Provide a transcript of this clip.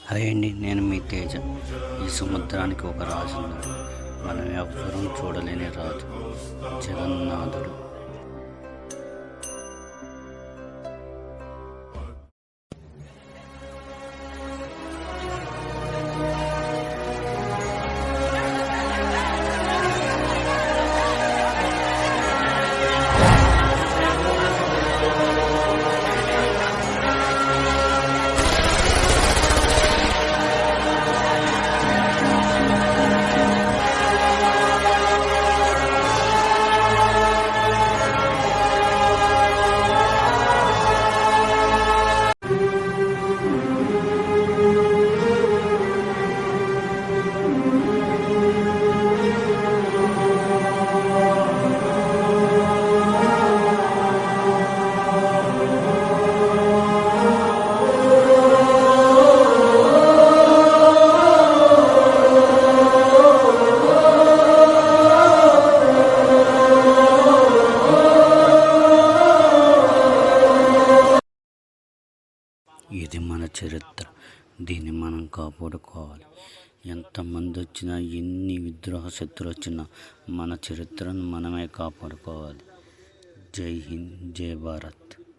Hi అండి, నేను మీ తేజ. ఈ సముద్రానికి ఒక రాజు ఉన్నాడు. మనం ఎవ్వరూ చూడలేని రాజు, జగన్నాథుడు. ఇది మన చరిత్ర, దీన్ని మనం కాపాడుకోవాలి. ఎంతమంది వచ్చినా, ఎన్ని విద్రోహ శక్తులు వచ్చినా మన చరిత్రను మనమే కాపాడుకోవాలి. జై హింద్, జై భారత్.